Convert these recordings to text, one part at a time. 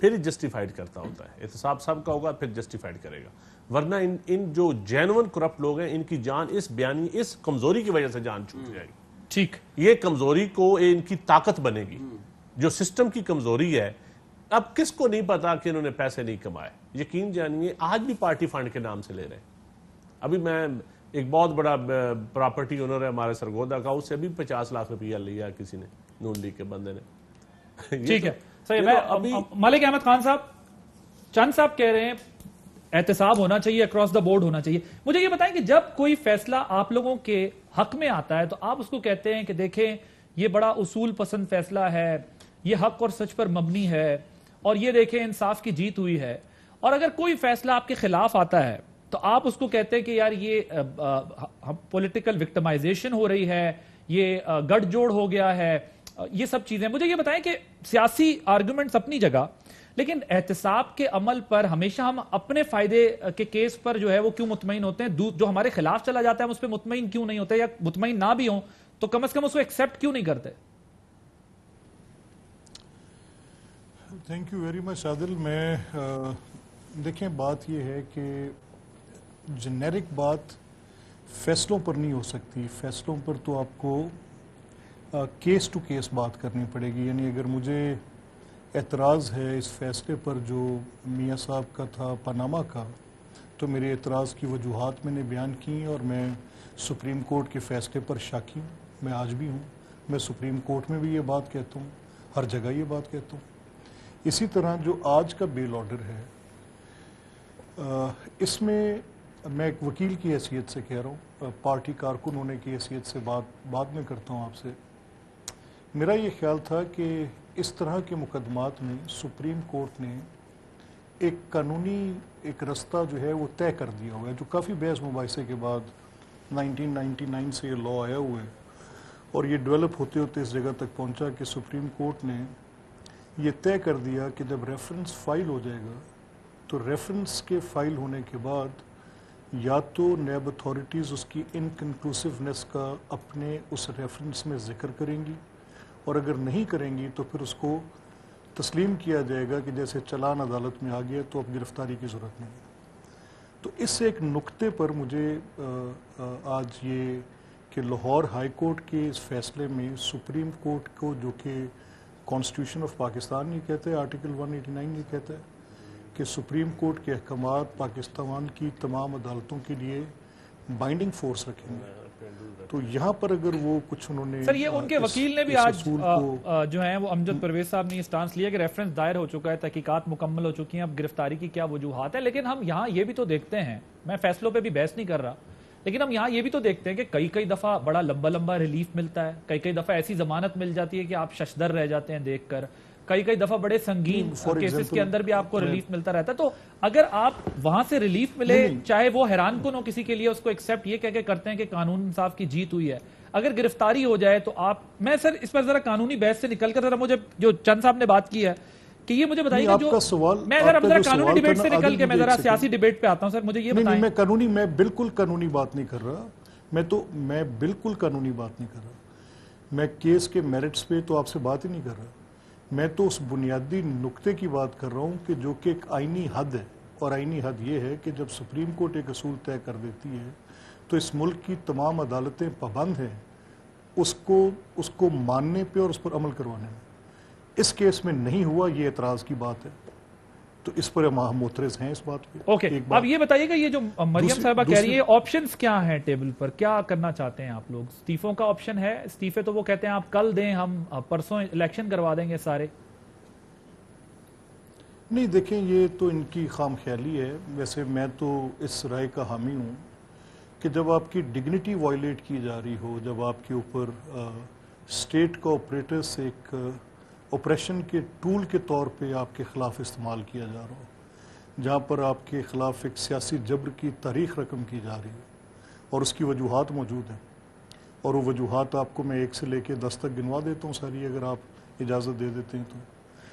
پھر ہی جسٹیفائڈ کرتا ہوتا ہے. احتساب سب کا ہوگا پھر جسٹیفائڈ کرے گا, ورنہ ان جو جینون کرپٹ لوگ ہیں ان کی جان اس بیانی اس کمزوری کی وجہ سے جان چھوٹ جائے گی. ٹھیک, یہ کمزوری کو ان کی طاقت بنے گی. جو سسٹم کی کمزوری ہے, اب کس کو نہیں پتا کہ انہوں نے پیسے نہیں کمائے. یقین جانیے آج بھی پارٹی فنڈ کے نام سے لے رہے ہیں. ابھی میں ایک بہت بڑا پراپرٹی اونر ہے ہمارے سرگودا کا, اس سے بھی 50 لاکھ روپیہ لیا کسی نے, نون لیگ کے بندے نے. ٹھیک ہے صحیح. ملک احمد خان صاحب, چند صاحب کہہ رہے ہیں احتساب ہونا چاہیے, اکراس دا بورڈ ہونا چاہیے. مجھے یہ بتائیں کہ جب کوئی فیصلہ آپ لوگوں کے حق میں آتا ہے تو آپ اس کو کہتے ہیں کہ دیکھیں یہ بڑا اصول پسند فیصلہ ہے, یہ حق اور سچ پر مبنی ہے, اور یہ دیکھیں انصاف کی جیت ہوئی ہے. اور اگر کوئی فیصلہ آپ کے خلاف آتا ہے تو آپ اس کو کہتے ہیں کہ یار یہ پولیٹیکل وکٹمائزیشن ہو رہی ہے, یہ گٹھ جوڑ ہو گیا ہے, یہ سب چیزیں. مجھے یہ بتائیں کہ سیاسی آرگومنٹس اپنی جگہ, لیکن احتساب کے عمل پر ہمیشہ ہم اپنے فائدے کے کیس پر جو ہے وہ کیوں مطمئن ہوتے ہیں, جو ہمارے خلاف چلا جاتا ہے ہم اس پہ مطمئن کیوں نہیں ہوتے, یا مطمئن نہ بھی ہوں تو کم از کم اس کو ایکسیپٹ کیوں نہیں کرتے؟ تھینک یو ویری مچ عادل. میں دیکھیں بات یہ ہے کہ جنیرک بات فیصلوں پر نہیں ہو سکتی. فیصلوں پر تو آپ کو کیس ٹو کیس بات کرنی پڑے گی. یعنی اگر مجھے اعتراض ہے اس فیصلے پر جو میاں صاحب کا تھا پاناما کا, تو میرے اعتراض کی وجوہات میں نے بیان کی, اور میں سپریم کورٹ کے فیصلے پر شاکی ہوں. میں آج بھی ہوں, میں سپریم کورٹ میں بھی یہ بات کہتا ہوں, ہر جگہ یہ بات کہتا ہوں. اسی طرح جو آج کا بیل آرڈر ہے, اس میں میں ایک وکیل کی حیثیت سے کہہ رہا ہوں, پارٹی کارکن ہونے کی حیثیت سے بات بعد میں کرتا ہوں آپ سے. میرا یہ خیال تھا کہ اس طرح کے مقدمات میں سپریم کورٹ نے ایک قانونی ایک رستہ جو ہے وہ طے کر دیا ہوا ہے, جو کافی بحث مباحثے کے بعد 1999 سے یہ لا آیا ہوا ہے, اور یہ ڈیولپ ہوتے ہوتے اس جگہ تک پہنچا کہ سپریم کورٹ نے یہ طے کر دیا کہ جب ریفرنس فائل ہو جائے گا تو ریفرنس کے فائل ہونے کے بعد یا تو نیب اتھارٹیز اس کی انکنکلوسیونیس کا اپنے اس ریفرنس میں ذکر کریں گی, اور اگر نہیں کریں گی تو پھر اس کو تسلیم کیا جائے گا کہ جیسے چلان عدالت میں آ گیا تو اب گرفتاری کی ضرورت نہیں. تو اس ایک نقطے پر مجھے آج یہ کہ لاہور ہائی کورٹ کے اس فیصلے میں سپریم کورٹ کو, جو کہ کانسٹیٹیوشن آف پاکستان یہ کہتے ہیں, آرٹیکل 189 یہ کہتا ہے کہ سپریم کورٹ کے احکامات پاکستان کی تمام عدالتوں کے لیے بائنڈنگ فورس رکھیں گے. تو یہاں پر اگر وہ کچھ انہوں نے سر, یہ ان کے وکیل نے بھی آج جو ہیں وہ امجد پرویز صاحب نے یہ سٹانس لیا کہ ریفرنس دائر ہو چکا ہے, تحقیقات مکمل ہو چکی ہیں, اب گرفتاری کی کیا وجوہات ہیں. لیکن ہم یہاں یہ بھی تو دیکھتے ہیں, میں فیصلوں پہ بھی بحث نہیں کر رہا, لیکن ہم یہاں یہ بھی تو دیکھتے ہیں کہ کئی دفعہ بڑا لمبا ریلیف ملتا ہے, کئی دفعہ ایسی ضمانت مل جاتی ہے کہ آپ ششدر رہ جاتے ہیں دیکھ کر, کئی دفعہ بڑے سنگین کیسز کے اندر بھی آپ کو ریلیف ملتا رہتا ہے. تو اگر آپ وہاں سے ریلیف ملے, چاہے وہ حیران کن ہو کسی کے لیے, اس کو ایکسیپٹ یہ کہہ کے کرتے ہیں کہ قانون انصاف کی جیت ہوئی ہے, اگر گرفتاری ہو جائے تو آپ, میں سر اس پر ذرا قانونی بحث سے نکل کر ذرا مجھے جو چند صاحب نے بات کی ہے کہ یہ مجھے بتائیے کہ جو میں ذرا قانونی ڈیبیٹ سے نکل کے میں ذرا سیاسی ڈیبیٹ پہ آتا ہوں. سر مجھے یہ بتائیں. میں بالکل قانونی بات نہیں کر رہا, میں بالکل قانونی بات نہیں کر رہا, میں کیس کے میرٹس پہ تو آپ سے بات ہی نہیں کر رہا. میں تو اس بنیادی نقطے کی بات کر رہا ہوں کہ جو کہ ایک آئینی حد ہے, اور آئینی حد یہ ہے کہ جب سپریم کورٹ ایک اصول طے کر دیتی ہے تو اس ملک کی تمام عدالتیں پابند ہیں اس کو ماننے پہ اور اس پر عمل کروانے میں. اس کیس میں نہیں ہوا, یہ اعتراض کی بات ہے, تو اس پر ہم معترض ہیں اس بات پہ. اوکے, اب یہ بتائیے کہ یہ جو مریم صاحبہ کہہ رہی ہے آپشنز کیا ہیں ٹیبل پر, کیا کرنا چاہتے ہیں آپ لوگ؟ استعفوں کا آپشن ہے, استعفے تو وہ کہتے ہیں آپ کل دیں, ہم پرسوں الیکشن کروا دیں گے سارے. نہیں دیکھیں, یہ تو ان کی خام خیالی ہے. ویسے میں تو اس رائے کا حامی ہوں کہ جب آپ کی ڈگنیٹی وائلیٹ کی جا رہی ہو, جب آپ کے اوپر اسٹیٹ کا آپریٹرس ایک آپریشن کے ٹول کے طور پہ آپ کے خلاف استعمال کیا جا رہا ہو, جہاں پر آپ کے خلاف ایک سیاسی جبر کی تاریخ رقم کی جا رہی ہے اور اس کی وجوہات موجود ہیں, اور وہ وجوہات آپ کو میں 1 سے لے کے 10 تک گنوا دیتا ہوں ساری, اگر آپ اجازت دے دیتے ہیں تو.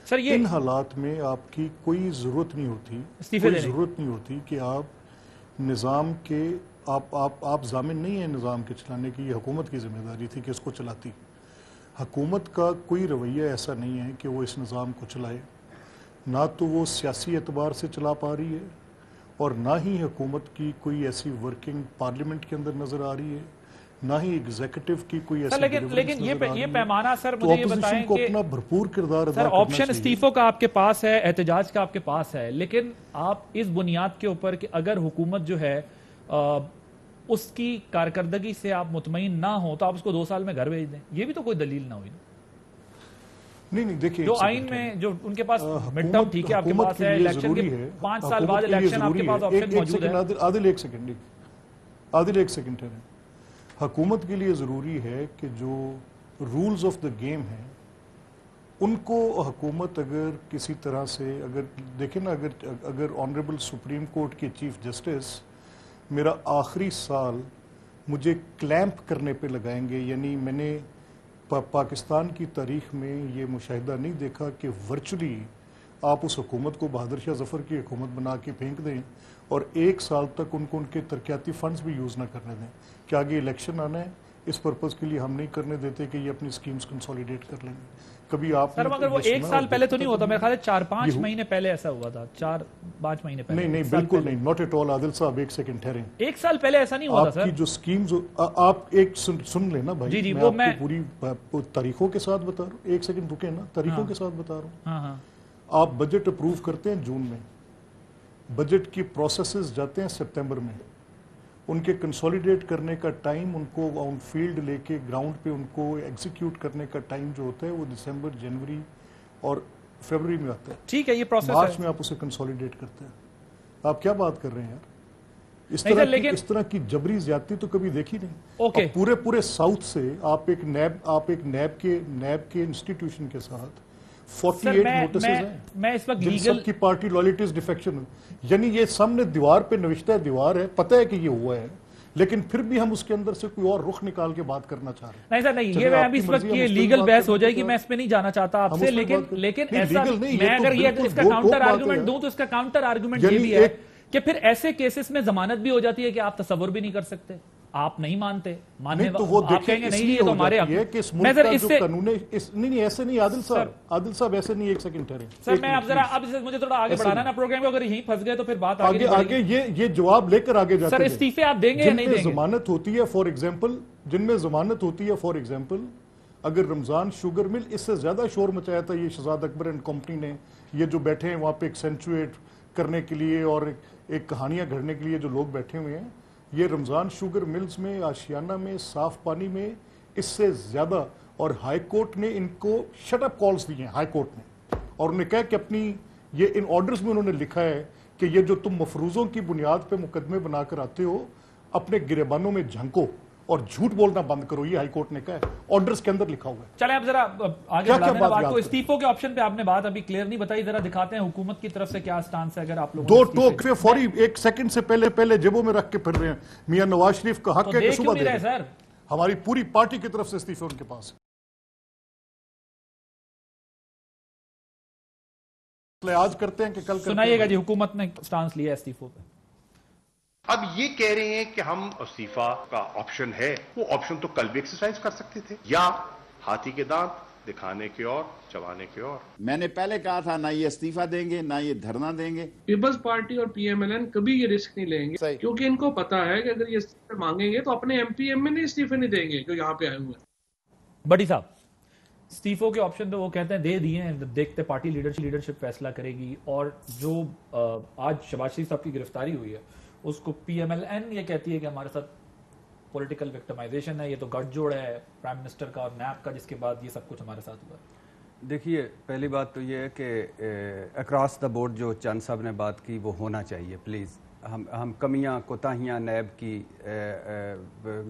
سر یہ ان حالات میں آپ کی کوئی ضرورت نہیں ہوتی کہ آپ نظام کے آپ ضامن نہیں ہیں نظام کے چلانے کی. یہ حکومت کی ذمہ داری تھی کہ اس کو چلاتی. حکومت کا کوئی رویہ ایسا نہیں ہے کہ وہ اس نظام کو چلائے. نہ تو وہ سیاسی اعتبار سے چلا پا رہی ہے اور نہ ہی حکومت کی کوئی ایسی ورکنگ پارلیمنٹ کے اندر نظر آ رہی ہے، نہ ہی ایگزیکٹو کی کوئی ایسی لیکن یہ پیمانہ سر مجھے یہ بتائیں کو کہ اپنا بھرپور کردار ادا سر کرنا آپشن چاہیے۔ استعفوں کا آپ کے پاس ہے، احتجاج کا آپ کے پاس ہے، لیکن آپ اس بنیاد کے اوپر کہ اگر حکومت جو ہے اس کی کارکردگی سے آپ مطمئن نہ ہو تو آپ اس کو 2 سال میں گھر بھیج دیں، یہ بھی تو کوئی دلیل نہ ہوئی نا۔ نہیں دیکھیں، جو آئین میں جو ان کے پاس مڈ ٹرم ٹھیک ہے آپ کے پاس ہے، الیکشن کے 5 سال بعد الیکشن آپ کے پاس آپشن موجود ہے۔ عادل ایک سیکنڈ ٹھہریں۔ حکومت کے لیے ضروری ہے کہ جو رولز آف دا گیم ہیں ان کو حکومت اگر کسی طرح سے اگر دیکھیں نا، اگر آنریبل سپریم کورٹ کے چیف جسٹس میرا آخری سال مجھے کلیمپ کرنے پہ لگائیں گے، یعنی میں نے پاکستان کی تاریخ میں یہ مشاہدہ نہیں دیکھا کہ ورچولی آپ اس حکومت کو بہادر شاہ ظفر کی حکومت بنا کے پھینک دیں اور 1 سال تک ان کو ان کے ترقیاتی فنڈز بھی یوز نہ کرنے دیں کہ آگے الیکشن آنا ہے، اس پرپز کے لیے ہم نہیں کرنے دیتے کہ یہ اپنی سکیمز کنسولیڈیٹ کر لیں گے۔ کبھی آپ سر مگر وہ 1 سال پہلے تو نہیں ہوتا، میرے خیال ہے 4-5 مہینے پہلے ایسا ہوا تھا، 4-5 مہینے پہلے۔ نہیں بالکل نہیں، ناٹ ایٹ آل۔ عادل صاحب ایک سیکنڈ ٹھہریں، 1 سال پہلے ایسا نہیں ہوا تھا سر۔ آپ کی جو سکیمز آپ ایک سن لیں نا بھائی، جی میں آپ کو پوری تاریخوں کے ساتھ بتا رہا ہوں، 1 سیکنڈ رکیں نا، تاریخوں کے ساتھ بتا رہا ہوں۔ آپ بجٹ اپروو کرتے ہیں جون میں، بجٹ کی پروسیسز جاتے ہیں سپتمبر میں، ان کے کنسولیڈیٹ کرنے کا ٹائم، ان کو آن فیلڈ لے کے گراؤنڈ پہ ان کو ایگزیکیوٹ کرنے کا ٹائم جو ہوتا ہے وہ دسمبر، جنوری اور فیبرری میں آتا ہے۔ ٹھیک ہے، یہ پروسیس ہے، مارچ میں آپ اسے کنسولیڈیٹ کرتے ہیں۔ آپ کیا بات کر رہے ہیں یار؟ اس طرح کی جبری زیادتی تو کبھی دیکھی نہیں۔ پورے ساؤتھ سے آپ ایک نیب کے انسٹیٹیوشن کے ساتھ 48 نوٹسز ہیں میں اس وقت جن سب کی پارٹی لائلٹیز ڈیفیکشن، یعنی یہ سامنے دیوار پہ نوشتہ دیوار ہے، پتہ ہے کہ یہ ہوا ہے، لیکن پھر بھی ہم اس کے اندر سے کوئی اور رخ نکال کے بات کرنا چاہ رہے ہیں۔ نہیں سر نہیں، یہ میں ابھی اس وقت یہ لیگل بحث ہو جائے گی، میں اس پہ نہیں جانا چاہتا آپ سے، لیکن ایسا میں اگر یہ اس کا کاؤنٹر آرگومنٹ دوں تو اس کا کاؤنٹر آرگومنٹ یہ بھی ہے کہ پھر ایسے کیسز میں ضمانت بھی ہو جاتی ہے کہ آپ تصور بھی نہیں کر سکتے، آپ نہیں مانتے، آپ کہیں گے نہیں یہ تو ہمارے میں سر اس سے نہیں ایسے نہیں۔ عادل صاحب ایسے نہیں، 1 سیکنڈ ٹھہریں سر، میں اب ذرا اب مجھے تھوڑا آگے بڑھانا نا پروگرام کو، اگر یہیں پھنس گئے تو پھر بات آگے یہ جواب لے کر آگے جاتے ہیں۔ سر استعفے آپ دیں گے یا نہیں دیں گے؟ ضمانت ہوتی ہے جن میں ضمانت ہوتی ہے، فار ایگزامپل اگر رمضان شوگر مل، اس سے زیادہ شور مچایا تھا یہ شہزاد اکبر اینڈ کمپنی نے، یہ جو بیٹھے ہیں وہاں پہ ایکسینچویٹ کرنے کے لیے اور ایک کہانیاں گھڑنے کے لیے جو لوگ بیٹھے ہوئے ہیں، یہ رمضان شوگر ملز میں، آشیانہ میں، صاف پانی میں اس سے زیادہ، اور ہائی کورٹ نے ان کو شٹ اپ کالز دی ہیں، ہائی کورٹ نے، اور انہوں نے کہا کہ اپنی یہ ان آرڈرز میں انہوں نے لکھا ہے کہ یہ جو تم مفروضوں کی بنیاد پہ مقدمے بنا کر آتے ہو، اپنے گریبانوں میں جھنکو اور جھوٹ بولنا بند کرو، یہ ہائی کورٹ نے کہا ہے، آرڈرز کے اندر لکھا ہوا ہے۔ چلیں اب ذرا آگے بڑھانے نا بات کو، استعفوں کے آپشن پہ آپ نے بات ابھی کلیئر نہیں بتائی، ذرا دکھاتے ہیں حکومت کی طرف سے کیا سٹانس ہے، اگر آپ لوگوں دو ٹوک فوری 1 سیکنڈ سے پہلے جیبوں میں رکھ کے پھر رہے ہیں۔ میاں نواز شریف کا حق ہے کہ صبح دے دیں، ہماری پوری پارٹی کی طرف سے استعفے ان کے پاس ہے، آج کرتے ہیں کہ کل سنائیے گا جی حکومت نے سٹانس لیا استعفوں پہ۔ اب یہ کہہ رہے ہیں کہ ہم استعفا کا آپشن ہے، وہ آپشن تو کل بھی ایکسرسائز کر سکتے تھے، یا ہاتھی کے دانت دکھانے کے اور چبانے کے اور۔ میں نے پہلے کہا تھا نہ یہ استعفا دیں گے نہ یہ دھرنا دیں گے۔ پیپلز پارٹی اور پی ایم ایل این کبھی یہ رسک نہیں لیں گے، کیونکہ ان کو پتا ہے کہ اگر یہ استعفے مانگیں گے تو اپنے ایم پی ایم میں نہیں استعفے نہیں دیں گے جو یہاں پہ آئے ہوئے ہیں۔ بڑی صاحب استعفوں کے آپشن تو وہ کہتے ہیں دے دیے ہیں، دیکھتے پارٹی لیڈرشپ فیصلہ کرے گی، اور جو آج شہباز شریف صاحب کی گرفتاری ہوئی ہے اس کو پی ایم ایل این یہ کہتی ہے کہ ہمارے ساتھ پولیٹیکل وکٹمائزیشن ہے، یہ تو گٹھ جوڑ ہے پرائم منسٹر کا اور نیب کا، جس کے بعد یہ سب کچھ ہمارے ساتھ ہوا ہے۔ دیکھیے پہلی بات تو یہ ہے کہ اکراس دا بورڈ جو چند صاحب نے بات کی وہ ہونا چاہیے پلیز۔ ہم کمیاں کوتاہیاں نیب کی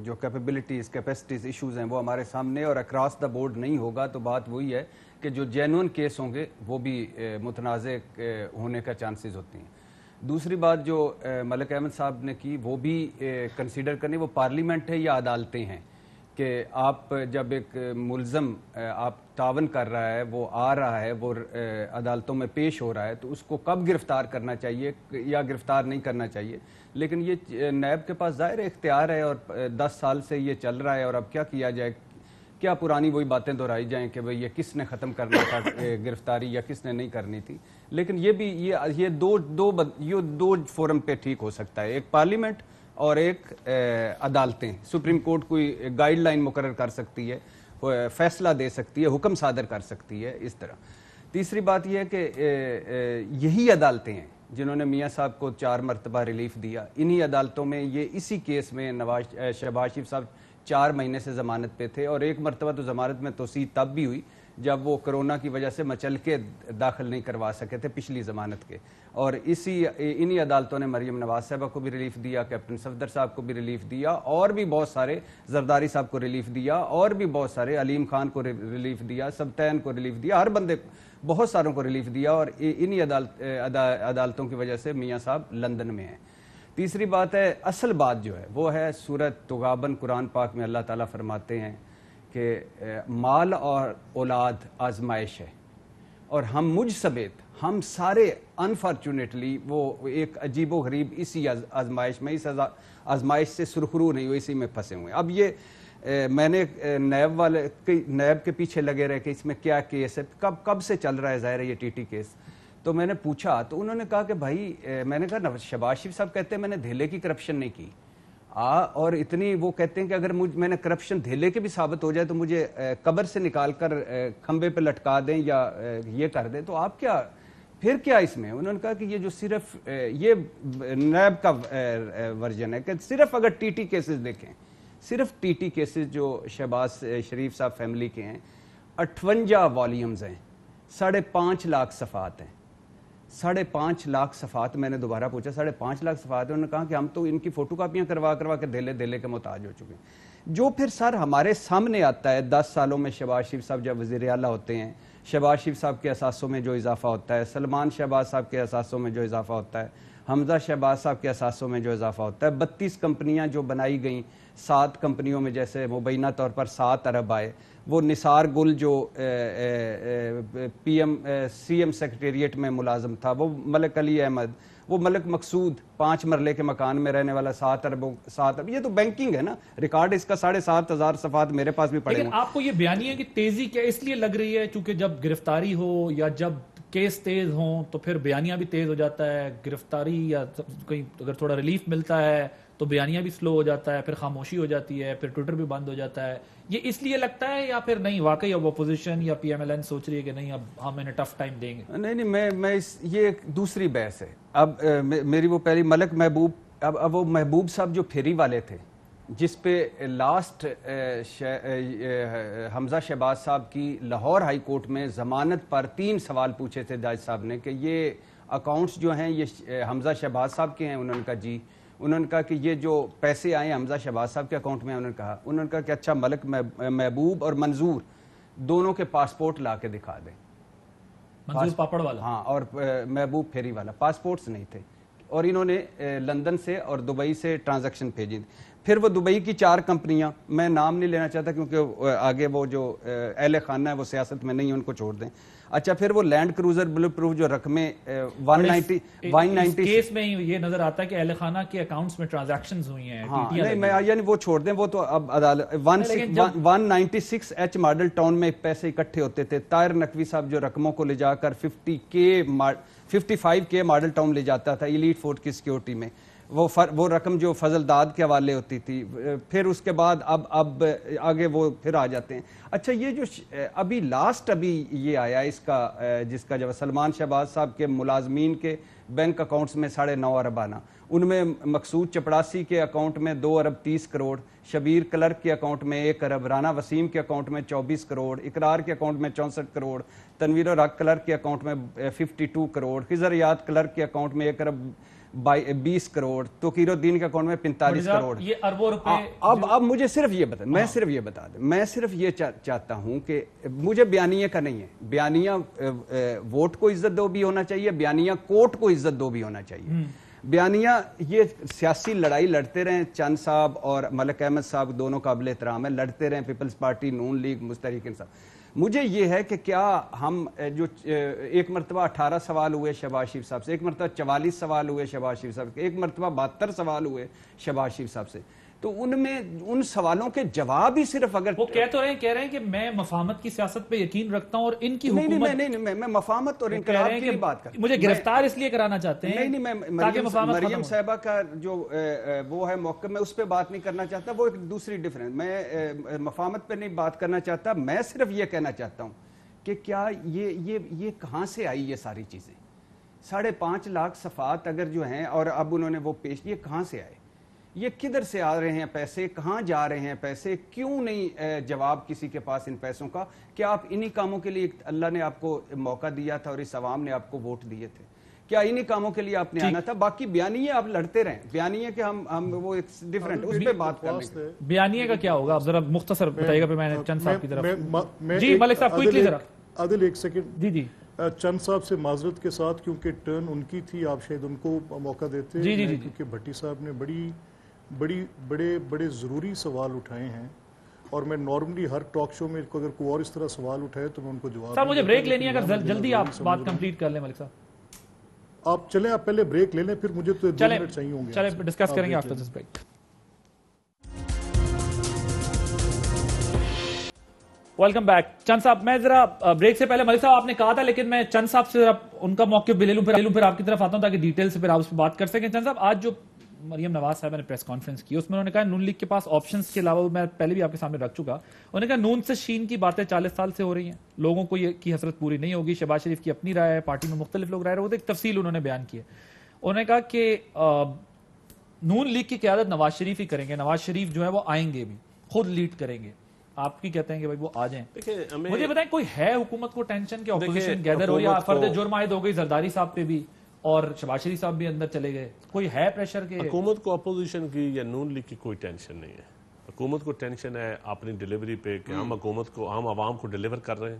جو کیپیبلٹیز کیپیسٹیز ایشوز ہیں وہ ہمارے سامنے، اور اکراس دا بورڈ نہیں ہوگا تو بات وہی ہے کہ جو جینوئن کیس ہوں گے وہ بھی متنازع ہونے کا چانسز ہوتے ہیں۔ دوسری بات جو ملک احمد صاحب نے کی وہ بھی کنسیڈر کرنی، وہ پارلیمنٹ ہے یا عدالتیں ہیں، کہ آپ جب ایک ملزم آپ تعاون کر رہا ہے، وہ آ رہا ہے، وہ عدالتوں میں پیش ہو رہا ہے، تو اس کو کب گرفتار کرنا چاہیے یا گرفتار نہیں کرنا چاہیے۔ لیکن یہ نیب کے پاس ظاہر اختیار ہے، اور 10 سال سے یہ چل رہا ہے، اور اب کیا کیا جائے کیا پرانی وہی باتیں دہرائی جائیں کہ بھئی یہ کس نے ختم کرنا تھا گرفتاری یا کس نے نہیں کرنی تھی. لیکن یہ بھی یہ دو فورم پہ ٹھیک ہو سکتا ہے, ایک پارلیمنٹ اور ایک عدالتیں. سپریم کورٹ کوئی گائیڈ لائن مقرر کر سکتی ہے, فیصلہ دے سکتی ہے, حکم صادر کر سکتی ہے اس طرح. تیسری بات یہ ہے کہ یہی عدالتیں ہیں جنہوں نے میاں صاحب کو 4 مرتبہ ریلیف دیا. انہی عدالتوں میں یہ اسی کیس میں شہباز شریف صاحب 4 مہینے سے ضمانت پہ تھے, اور ایک مرتبہ تو ضمانت میں توسیع تب بھی ہوئی جب وہ کرونا کی وجہ سے مچل کے داخل نہیں کروا سکے تھے پچھلی ضمانت کے. اور انہی عدالتوں نے مریم نواز صاحبہ کو بھی ریلیف دیا, کیپٹن صفدر صاحب کو بھی ریلیف دیا, اور بھی بہت سارے, زرداری صاحب کو ریلیف دیا, اور بھی بہت سارے, علیم خان کو ریلیف دیا, سبتین کو ریلیف دیا, ہر بندے بہت ساروں کو ریلیف دیا. اور انہی عدالتوں کی وجہ سے میاں صاحب لندن میں ہیں. تیسری بات ہے, اصل بات جو ہے وہ ہے سورۃ تغابن. قرآن پاک میں اللہ تعالیٰ فرماتے ہیں کہ مال اور اولاد آزمائش ہے, اور ہم مجھ سمیت ہم سارے انفارچونیٹلی وہ ایک عجیب و غریب اسی آزمائش میں, اس آزمائش سے سرخرو نہیں ہوئے, اسی میں پھنسے ہوئے ہیں. اب یہ میں نے نیب کے پیچھے لگے رہے کہ اس میں کیا کیس ہے, کب سے چل رہا ہے, ظاہر ہے یہ ٹی کیس. تو میں نے پوچھا تو انہوں نے کہا کہ بھائی, میں نے کہا شہباز شریف صاحب کہتے ہیں میں نے دھیلے کی کرپشن نہیں کی, اور اتنی وہ کہتے ہیں کہ اگر میں نے کرپشن دھیلے کے بھی ثابت ہو جائے تو مجھے قبر سے نکال کر کھمبے پہ لٹکا دیں یا یہ کر دیں, تو آپ کیا پھر کیا اس میں. انہوں نے کہا کہ یہ جو صرف یہ نیب کا ورژن ہے کہ صرف اگر ٹی کیسز دیکھیں, صرف ٹی کیسز جو شہباز شریف صاحب فیملی کے ہیں 58 والیومز ہیں, 5.5 لاکھ صفحات ہیں. 5.5 لاکھ صفحات, میں نے دوبارہ پوچھا 5.5 لاکھ صفحات ہیں. انہوں نے کہا کہ ہم تو ان کی فوٹو کاپیاں کروا کے دھیلے کے محتاج ہو چکے ہیں. جو پھر سر ہمارے سامنے آتا ہے 10 سالوں میں شہباز شریف صاحب جب وزیر اعلیٰ ہوتے ہیں, شہباز شریف صاحب کے اثاثوں میں جو اضافہ ہوتا ہے, سلمان شہباز صاحب کے اثاثوں میں جو اضافہ ہوتا ہے, حمزہ شہباز صاحب کے اثاثوں میں جو اضافہ ہوتا ہے, 32 کمپنیاں جو بنائی گئیں, 7 کمپنیوں میں جیسے مبینہ طور پر 7 ارب آئے, وہ نثار گل جو سی ایم سیکریٹریٹ میں ملازم تھا, وہ ملک علی احمد, وہ ملک مقصود 5 مرلے کے مکان میں رہنے والا 7 ارب, یہ تو بینکنگ ہے نا. ریکارڈ اس کا 7,500 صفحات میرے پاس بھی پڑے ہیں. لیکن آپ کو یہ بیانیے کی تیزی کیا اس لیے لگ رہی ہے چونکہ جب گرفتاری ہو یا جب کیس تیز ہوں تو پھر بیانیہ بھی تیز ہو جاتا ہے, گرفتاری یا کہیں اگر تھوڑا ریلیف ملتا ہے تو بیانیہ بھی سلو ہو جاتا ہے, پھر خاموشی ہو جاتی ہے, پھر ٹویٹر بھی بند ہو جاتا ہے. یہ اس لیے لگتا ہے یا پھر نہیں واقعی اب اپوزیشن یا پی ایم ایل این سوچ رہی ہے کہ نہیں اب ہم انہیں ٹف ٹائم دیں گے؟ نہیں, میں یہ ایک دوسری بحث ہے. اب میری وہ پہلی ملک محبوب, اب وہ محبوب صاحب جو پھیری والے تھے جس پہ لاسٹ حمزہ شہباز صاحب کی لاہور ہائی کورٹ میں ضمانت پر 3 سوال پوچھے تھے جج صاحب نے کہ یہ اکاؤنٹس جو ہیں یہ حمزہ شہباز صاحب کے ہیں. انہوں نے کہا جی. انہوں نے کہا کہ یہ جو پیسے آئے حمزہ شہباز صاحب کے اکاؤنٹ میں, انہوں نے کہا کہ اچھا ملک محبوب اور منظور دونوں کے پاسپورٹ لا کے دکھا دیں. منظور پاپڑ والا, ہاں, اور محبوب پھیری والا, پاسپورٹس نہیں تھے, اور انہوں نے لندن سے اور دبئی سے ٹرانزیکشن بھیجی. پھر وہ دبئی کی 4 کمپنیاں, میں نام نہیں لینا چاہتا کیونکہ آگے وہ جو اہل خانہ ہے وہ سیاست میں نہیں, ان کو چھوڑ دیں. اچھا, پھر وہ لینڈ کروزر بلٹ پروف جو رقمیں 190 کیس میں یہ نظر آتا ہے کہ اہل خانہ کے اکاؤنٹس میں ٹرانزیکشنز ہوئی ہیں. ہاں, نہیں, میں یعنی وہ چھوڑ دیں, وہ تو اب عدالت 196H ماڈل ٹاؤن میں پیسے اکٹھے ہوتے تھے. طاہر نقوی صاحب جو رقموں کو لے جا کر 55K ماڈل ٹاؤن لے جاتا تھا ایلیٹ فورٹ کی سیکیورٹی میں, وہ رقم جو فضل داد کے حوالے ہوتی تھی. پھر اس کے بعد اب آگے وہ پھر آ جاتے ہیں. اچھا, یہ جو ابھی لاسٹ یہ آیا اس کا, جس کا جب سلمان شہباز صاحب کے ملازمین کے بینک اکاؤنٹس میں 9.5 ارب آنا, ان میں مقصود چپڑاسی کے اکاؤنٹ میں 2 ارب 30 کروڑ, شبیر کلرک کے اکاؤنٹ میں 1 ارب, رانا وسیم کے اکاؤنٹ میں 24 کروڑ, اقرار کے اکاؤنٹ میں 64 کروڑ, تنویر الحق کلرک کے اکاؤنٹ میں 52 کروڑ, خضر یاد کلرک کے اکاؤنٹ میں 1 ارب 20 کروڑ, توقیر الدین کے اکاؤنٹ میں 45 کروڑ. یہ اربوں روپے. اب مجھے صرف یہ بتا, میں صرف یہ بتا دیں, میں صرف یہ چاہتا ہوں کہ مجھے بیانیہ کا نہیں ہے. بیانیہ ووٹ کو عزت دو بھی ہونا چاہیے, بیانیہ کوٹ کو عزت دو بھی ہونا چاہیے. بیانیہ یہ سیاسی لڑائی لڑتے رہیں, چند صاحب اور ملک احمد صاحب دونوں قابل احترام ہیں, لڑتے رہیں, پیپلز پارٹی, نون لیگ, مستحق انصاف. مجھے یہ ہے کہ کیا ہم جو ایک مرتبہ 18 سوال ہوئے شہباز شریف صاحب سے, ایک مرتبہ 44 سوال ہوئے شہباز شریف صاحب سے, ایک مرتبہ 72 سوال ہوئے شہباز شریف صاحب سے, تو ان میں ان سوالوں کے جواب ہی صرف اگر وہ کہہ رہے ہیں کہ میں مفاہمت کی سیاست پہ یقین رکھتا ہوں اور ان کی حکومت نہیں میں مفاہمت اور انقلاب کی بات کرتا ہوں. مجھے گرفتار اس لیے کرانا چاہتے ہیں نہیں مریم صاحبہ کا جو وہ ہے موقع میں اس پہ بات نہیں کرنا چاہتا, وہ ایک دوسری ڈیفرنس. میں مفاہمت پہ نہیں بات کرنا چاہتا, میں صرف یہ کہنا چاہتا ہوں کہ کیا یہ کہاں سے آئی یہ ساری چیزیں. 5.5 لاکھ صفحات اگر جو ہیں اور اب انہوں نے وہ پیش, یہ کہاں سے آئے, یہ کدھر سے آ رہے ہیں پیسے, کہاں جا رہے ہیں پیسے, کیوں نہیں جواب کسی کے پاس ان پیسوں کا. کیا آپ انہی کاموں کے لیے اللہ نے آپ کو موقع دیا تھا اور اس عوام نے آپ کو ووٹ دیے تھے, کیا انہی کاموں کے لیے آپ نے آنا تھا؟ باقی بیانیے آپ لڑتے رہیں, بیانیے کہ ہم وہ ایک ڈیفرنٹ اس پہ بات کر لیں گے. بیانیے کا کیا ہوگا آپ ذرا مختصر بتائیے گا, پھر میں نے چند صاحب کی طرف. جی ملک صاحب کوئکلی ذرا. عادل ایک سیکنڈ. جی چند صاحب سے معذرت کے ساتھ, کیونکہ ٹرن ان کی تھی, آپ شاید ان کو موقع دیتے. کیونکہ بھٹی صاحب نے بڑے ضروری سوال اٹھائے ہیں, اور میں نارملی ہر ٹاک شو میں اگر کوئی اور اس طرح سوال اٹھائے تو میں ان کو جواب. صاحب مجھے بریک لینی ہے, اگر جلدی آپ بات کمپلیٹ کر لیں ملک صاحب. آپ چلیں, آپ پہلے بریک لے لیں, پھر مجھے تو 2 منٹ چاہیے ہوں گے. چلیں ڈسکس کریں گے after this break. Welcome back. چند صاحب میں ذرا بریک سے پہلے ملک صاحب آپ نے کہا تھا, لیکن میں چند صاحب سے ذرا ان کا موقف بھی لے لوں, پھر آپ کی طرف آتا ہوں تاکہ ڈیٹیل سے پھر آپ اس پہ بات کر سکیں. چند صاحب آج جو مریم نواز صاحبہ نے پریس کانفرنس کی, اس میں انہوں نے کہا نون لیگ کے پاس آپشنز کے علاوہ, میں پہلے بھی آپ کے سامنے رکھ چکا, انہوں نے کہا نون سے شین کی باتیں 40 سال سے ہو رہی ہیں, لوگوں کو یہ کی حسرت پوری نہیں ہوگی. شہباز شریف کی اپنی رائے ہے, پارٹی میں مختلف لوگ رائے رہے ہوتے, ایک تفصیل انہوں نے بیان کی ہے. انہوں نے کہا کہ نون لیگ کی قیادت نواز شریف ہی کریں گے, نواز شریف جو ہے وہ آئیں گے بھی, خود لیڈ کریں گے. آپ کی کہتے ہیں کہ وہ آ جائیں. مجھے بتائیں کوئی ہے حکومت کو ٹینشن کہ اپوزیشن گیدر ہو, یا فرد جرم عائد ہو گئی زرداری صاحب پہ بھی اور شہباز شریف صاحب بھی اندر چلے گئے, کوئی ہے پریشر کے؟ حکومت کو اپوزیشن کی یا نون لیگ کی کوئی ٹینشن نہیں ہے. حکومت کو ٹینشن ہے اپنی ڈیلیوری پہ, کہ ہم عوام کو ڈیلیور کر رہے ہیں.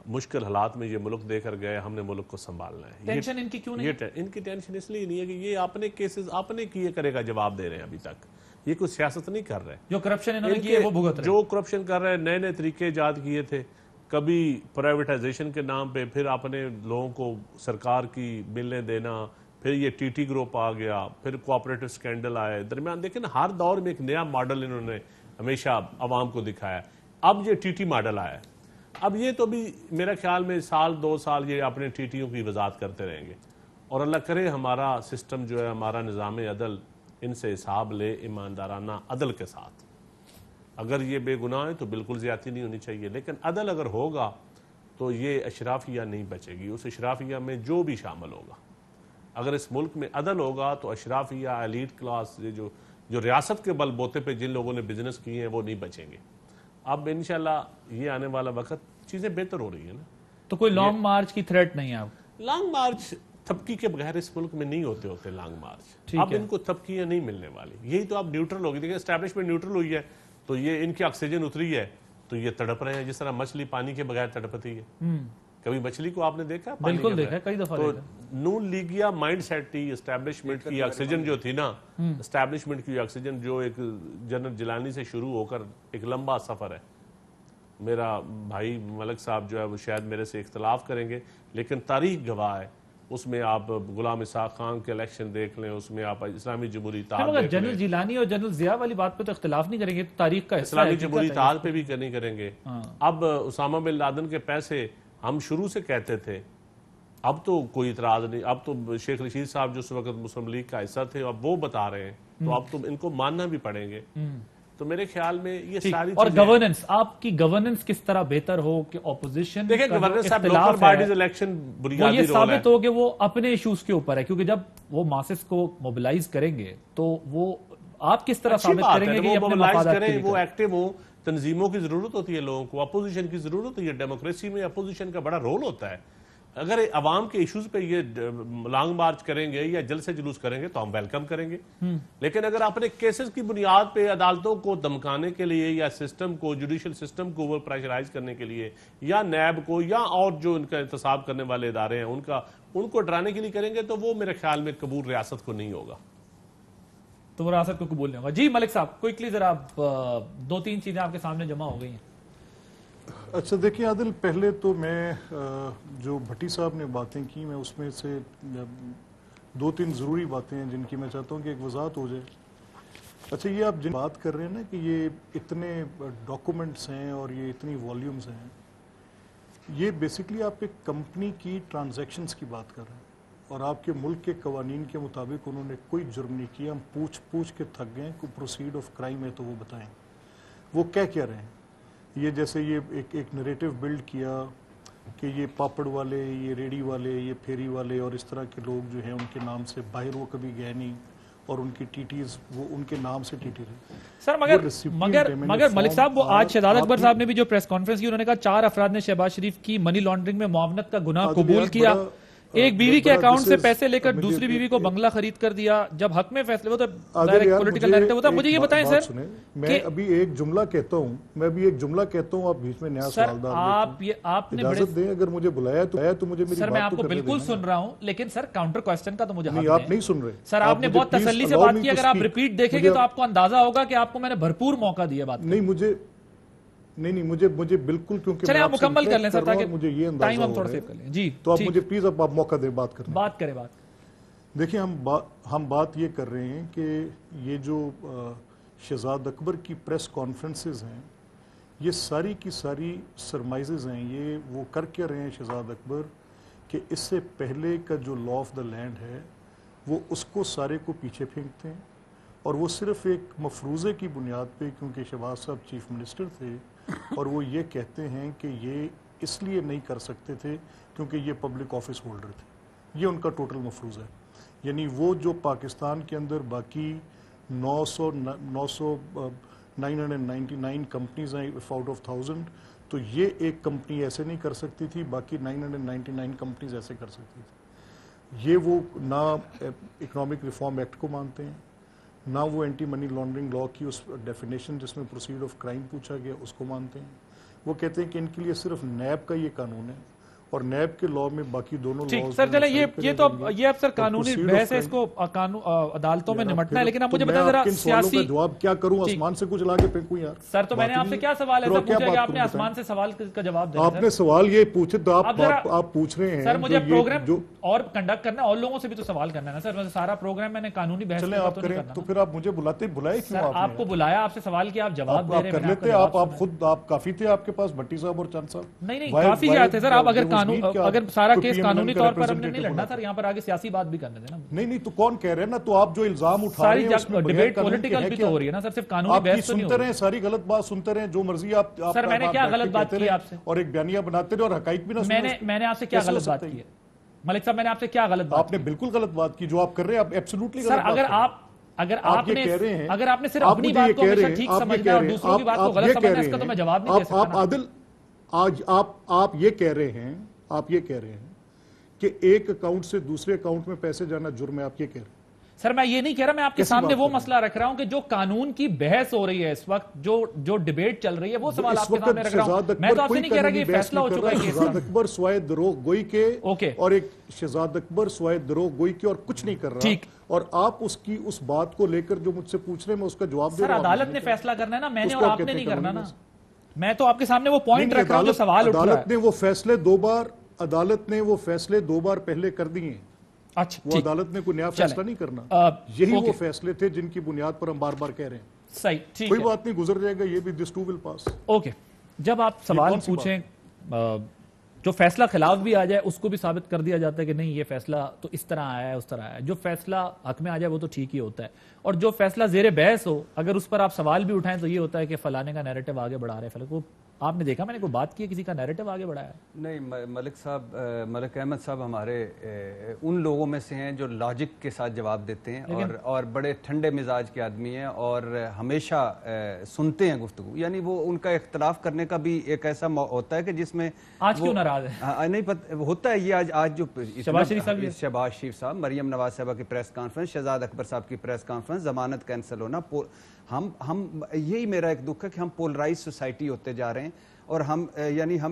مشکل حالات میں یہ ملک دے کر گئے, ہم نے ملک کو سنبھالنا ہے. ٹینشن ان کی کیوں نہیں؟ ان کی ٹینشن اس لیے نہیں ہے کہ یہ اپنے کیسز اپنے کیے کرے گا جواب دے رہے ہیں. ابھی تک یہ کوئی سیاست نہیں کر رہے. جو کرپشن انہوں نے کی ہے وہ بھگت رہے, جو کرپشن کر رہے ہیں, نئے نئے طریقے ایجاد کیے تھے, کبھی پرائیویٹائزیشن کے نام پہ, پھر اپنے لوگوں کو سرکار کی بلیں دینا, پھر یہ ٹی ٹی گروپ آ گیا, پھر کوآپریٹو سکینڈل آئے درمیان. دیکھیں نا, ہر دور میں ایک نیا ماڈل انہوں نے ہمیشہ عوام کو دکھایا. اب یہ ٹی ٹی ماڈل آیا, اب یہ تو بھی میرا خیال میں 1-2 سال یہ اپنے ٹی ٹیوں کی وضاحت کرتے رہیں گے. اور اللہ کرے ہمارا سسٹم جو ہے, ہمارا نظام عدل ان سے حساب لے ایماندارانہ عدل کے ساتھ. اگر یہ بے گناہ ہے تو بالکل زیادتی نہیں ہونی چاہیے, لیکن عدل اگر ہوگا تو یہ اشرافیہ نہیں بچے گی. اس اشرافیہ میں جو بھی شامل ہوگا, اگر اس ملک میں عدل ہوگا تو اشرافیہ, ایلیٹ کلاس, جو ریاست کے بل بوتے پہ جن لوگوں نے بزنس کیے ہیں وہ نہیں بچیں گے. اب انشاءاللہ یہ آنے والا وقت چیزیں بہتر ہو رہی ہیں نا. تو کوئی لانگ مارچ کی تھریٹ نہیں ہے؟ اب لانگ مارچ تھپکی کے بغیر اس ملک میں نہیں ہوتے لانگ مارچ. اب ان کو تھپکیاں نہیں ملنے والی. یہی تو اب نیوٹرل ہوگی. دیکھیں اسٹیبلشمنٹ نیوٹرل ہوئی ہے تو یہ ان کی آکسیجن اتری ہے تو یہ تڑپ رہے ہیں, جس طرح مچھلی پانی کے بغیر تڑپتی ہے. کبھی مچھلی کو آپ نے دیکھا؟ بالکل دیکھا, کئی دفعہ تو نون لیگیا مائنڈ سیٹ تھی. اسٹیبلشمنٹ کی آکسیجن جو تھی نا, اسٹیبلشمنٹ کی آکسیجن جو ایک جنرل جیلانی سے شروع ہو کر ایک لمبا سفر ہے. میرا بھائی ملک صاحب جو ہے وہ شاید میرے سے اختلاف کریں گے, لیکن تاریخ گواہ ہے. اس میں آپ غلام اسحاق خان کے الیکشن دیکھ لیں, اس میں آپ اسلامی جمہوری اتحاد دیکھ لیں. جنرل جیلانی اور جنرل ضیاء والی بات پہ تو اختلاف نہیں کریں گے, تاریخ کا حصہ ہے. اسلامی جمہوری اتحاد پہ بھی نہیں کریں گے. اب اسامہ بن لادن کے پیسے ہم شروع سے کہتے تھے, اب تو کوئی اعتراض نہیں. اب تو شیخ رشید صاحب جو اس وقت مسلم لیگ کا حصہ تھے اب وہ بتا رہے ہیں, تو اب تو ان کو ماننا بھی پڑیں گے. تو میرے خیال میں یہ ساری اور گورننس, آپ کی گورننس کس طرح بہتر ہو کہ اپوزیشن دیکھیں گورننس صاحب لوکل پارٹیز الیکشن بنیادی رول ہے. یہ ثابت ہو کہ وہ اپنے ایشوز کے اوپر ہے, کیونکہ جب وہ ماسس کو موبلائز کریں گے تو وہ آپ کس طرح ثابت کریں گے کہ وہ موبلائز کریں, وہ ایکٹیو ہوں. تنظیموں کی ضرورت ہوتی ہے لوگوں کو, اپوزیشن کی ضرورت ہوتی ہے. ڈیموکریسی میں اپوزیشن کا بڑا رول ہوتا ہے. اگر عوام کے ایشوز پہ یہ لانگ مارچ کریں گے یا جلسے جلوس کریں گے تو ہم ویلکم کریں گے. لیکن اگر اپنے کیسز کی بنیاد پہ عدالتوں کو دمکانے کے لیے یا سسٹم کو, جوڈیشل سسٹم کو اوور پریشرائز کرنے کے لیے, یا نیب کو یا اور جو ان کا احتساب کرنے والے ادارے ہیں ان کو ڈرانے کے لیے کریں گے, تو وہ میرے خیال میں قبول ریاست کو نہیں ہوگا. تو وہ ریاست کو قبول نہیں ہوگا. جی ملک صاحب کوئکلی ذرا 2-3 چیزیں آپ کے سامنے جمع ہو گئی ہیں. اچھا دیکھیں عادل, پہلے تو میں جو بھٹی صاحب نے باتیں کی, میں اس میں سے 2-3 ضروری باتیں ہیں جن کی میں چاہتا ہوں کہ ایک وضاحت ہو جائے. اچھا یہ آپ جن بات کر رہے ہیں نا کہ یہ اتنے ڈاکومنٹس ہیں اور یہ اتنی والیومز ہیں، یہ بیسکلی آپ ایک کمپنی کی ٹرانزیکشنز کی بات کر رہے ہیں اور آپ کے ملک کے قوانین کے مطابق انہوں نے کوئی جرم نہیں کیا. ہم پوچھ کے تھک گئے کوئی پروسیڈ آف کرائم ہے تو وہ بتائیں وہ کیا رہے ہیں. یہ جیسے یہ ایک نریٹو بلڈ کیا کہ یہ پاپڑ والے، یہ ریڑی والے، یہ پھیری والے اور اس طرح کے لوگ جو ہیں ان کے نام سے باہر وہ کبھی گئے نہیں اور ان کی ٹیٹیز وہ ان کے نام سے ٹیٹی رہے. سر مگر ملک صاحب وہ آج شہزاد اکبر صاحب نے بھی جو پریس کانفرنس کی، انہوں نے کہا 4 افراد نے شہباز شریف کی منی لانڈرنگ میں معاونت کا گناہ قبول کیا. ایک بیوی کے اکاؤنٹ سے پیسے لے کر دوسری بیوی کو بنگلہ خرید کر دیا. جب حق میں فیصلے ہوتا ہے پولیٹیکل نیریٹو ہوتا ہے. مجھے یہ بتائیں سر، میں ابھی ایک جملہ کہتا ہوں آپ بیچ میں نیا سوال ڈال آپ نے اجازت دیں. اگر مجھے بلایا تو مجھے میری سر میں آپ کو بالکل سن رہا ہوں، لیکن سر کاؤنٹر کوسچن کا تو مجھے نہیں، آپ نہیں سن رہے سر. آپ نے بہت تسلی سے بات کی. اگر آپ ریپیٹ دیکھیں گے تو آپ کو اندازہ ہوگا کہ آپ کو میں نے بھرپور موقع دیا بات. نہیں مجھے بالکل، کیونکہ چلیں آپ مکمل کر لیں سر تاکہ مجھے یہ ٹائم ہم اندازہ تھوڑا سیو کر لیں. جی تو آپ مجھے پلیز اب آپ موقع دیں بات کریں. بات کریں. دیکھیں ہم بات یہ کر رہے ہیں کہ یہ جو شہزاد اکبر کی پریس کانفرنسز ہیں یہ ساری کی ساری سرمائزز ہیں. یہ وہ کر کے رہے ہیں شہزاد اکبر کہ اس سے پہلے کا جو لا آف دا لینڈ ہے وہ اس کو سارے کو پیچھے پھینکتے ہیں اور وہ صرف ایک مفروضے کی بنیاد پہ، کیونکہ شہباز صاحب چیف منسٹر تھے اور وہ یہ کہتے ہیں کہ یہ اس لیے نہیں کر سکتے تھے کیونکہ یہ پبلک آفس ہولڈر تھے. یہ ان کا ٹوٹل مفروض ہے. یعنی وہ جو پاکستان کے اندر باقی 999 کمپنیز ہیں آؤٹ آف 1000، تو یہ ایک کمپنی ایسے نہیں کر سکتی تھی، باقی 999 کمپنیز ایسے کر سکتی تھی. یہ وہ نہ اکنامک ریفارم ایکٹ کو مانتے ہیں، نہ وہ اینٹی منی لانڈرنگ لا کی اس ڈیفینیشن جس میں پروسیڈ آف کرائم پوچھا گیا اس کو مانتے ہیں. وہ کہتے ہیں کہ ان کے لیے صرف نیب کا یہ قانون ہے اور نیب کے لاء میں باقی دونوں لاءز. سر چلیں یہ اب سر قانونی بحث ہے، اس کو عدالتوں میں نمٹنا ہے. لیکن آپ مجھے بتائیں ذرا سیاسی جواب کیا کروں؟ آسمان سے کچھ لا کے پھینکوں یار. سر تو میں نے آپ سے کیا سوال ایسا پوچھا کہ آپ نے آسمان سے سوال کا جواب دیا. آپ نے سوال یہ پوچھے تو آپ پوچھ رہے ہیں. سر مجھے پروگرام اور کنڈکٹ کرنا ہے اور لوگوں سے بھی تو سوال کرنا ہے نا سر. سارا پروگرام میں نے قانونی بحث چلیں آپ کریں تو پھر آپ مجھے بلائے کیوں؟ آپ کو بلایا، آپ سے سوال کیا، آپ جواب دے رہے ہیں. کر لیتے آپ خود، آپ کافی تھے آپ کے پاس بھٹی صاحب اور چند صاحب. نہیں کافی کیا تھے سر. آپ اگر سارا کیس قانونی طور پر ہم نے نہیں لڑنا سر، یہاں پر آگے سیاسی بات بھی کرنے دینا. نہیں تو کون کہہ رہے ہیں نا، تو آپ جو الزام اٹھا رہے ہیں اس میں ڈیبیٹ پولیٹیکل بھی تو ہو رہی ہے نا سر، صرف قانونی بحث تو نہیں ہو رہی. سنتے رہیں، ساری غلط بات سنتے رہیں، جو مرضی آپ. سر میں نے کیا غلط بات کی آپ سے؟ اور ایک بیانیہ بناتے رہے اور حقائق بھی نہ سنیں. میں نے آپ سے کیا غلط بات کی ہے ملک صاحب؟ میں نے آپ سے کیا غلط بات کی؟ آپ نے بالکل غلط بات کی. جو آپ کر رہے ہیں آپ ایبسولوٹلی غلط. سر اگر آپ نے صرف اپنی بات کو ہمیشہ ٹھیک سمجھنا اور دوسروں کی بات کو غلط سمجھنا، اس کا تو میں جواب نہیں دے سکتا. آپ عادل آج آپ یہ کہہ رہے ہیں کہ ایک اکاؤنٹ سے دوسرے اکاؤنٹ میں پیسے جانا جرم ہے. آپ یہ کہہ رہے ہیں سر. میں یہ نہیں کہہ رہا، میں آپ کے سامنے وہ مسئلہ رکھ رہا ہوں کہ جو قانون کی بحث ہو رہی ہے اس وقت، جو ڈیبیٹ چل رہی ہے، وہ سوال آپ کے سامنے رکھ رہا ہوں. میں تو آپ سے نہیں کہہ رہا کہ یہ فیصلہ ہو چکا ہے. شہزاد اکبر سوائے دروغ گوئی کے اور ایک شہزاد اکبر سوائے دروغ گوئی کے اور کچھ نہیں کر رہا. اور آپ اس بات کو لے کر جو مجھ سے پوچھ رہے ہیں میں اس کا جواب دے رہا ہوں. سر عدالت نے فیصلہ کرنا ہے نا، میں نے اور آپ نے نہیں کرنا نا. میں تو آپ کے سامنے وہ پوائنٹ رکھ رہا ہوں جو سوال اٹھ رہا ہے. عدالت نے وہ فیصلے 2 بار پہلے کر دیے. اچھا وہ عدالت نے کوئی نیا فیصلہ نہیں کرنا. یہی وہ فیصلے تھے جن کی بنیاد پر ہم بار بار کہہ رہے ہیں. صحیح، ٹھیک، کوئی بات نہیں، گزر جائے گا یہ بھی. دس ٹو ول پاس. اوکے. جب آپ سوال پوچھیں جو فیصلہ خلاف بھی آ جائے اس کو بھی ثابت کر دیا جاتا ہے کہ نہیں یہ فیصلہ تو اس طرح آیا ہے، اس طرح آیا ہے. جو فیصلہ حق میں آ جائے وہ تو ٹھیک ہی ہوتا ہے. اور جو فیصلہ زیر بحث ہو اگر اس پر آپ سوال بھی اٹھائیں تو یہ ہوتا ہے کہ فلانے کا نیریٹو آگے بڑھا رہے ہیں. وہ آپ نے دیکھا میں نے کوئی بات کی کسی کا نیریٹو آگے بڑھایا؟ نہیں. ملک احمد صاحب ہمارے ان لوگوں میں سے ہیں جو لاجک کے ساتھ جواب دیتے ہیں اور بڑے ٹھنڈے مزاج کے آدمی ہیں اور ہمیشہ سنتے ہیں گفتگو. یعنی وہ ان کا اختلاف کرنے کا بھی ایک ایسا ہوتا ہے کہ جس میں آج کیوں ناراض ہے نہیں پتہ ہوتا ہے. یہ آج جو شہباز شریف صاحب، مریم نواز صاحبہ کی پریس کانفرنس، شہزاد اکبر صاحب کی پریس کانفرنس، ضمانت کینسل ہونا، ہم یہی میرا ایک دکھ ہے کہ ہم پولرائز سوسائٹی ہوتے جا رہے ہیں اور ہم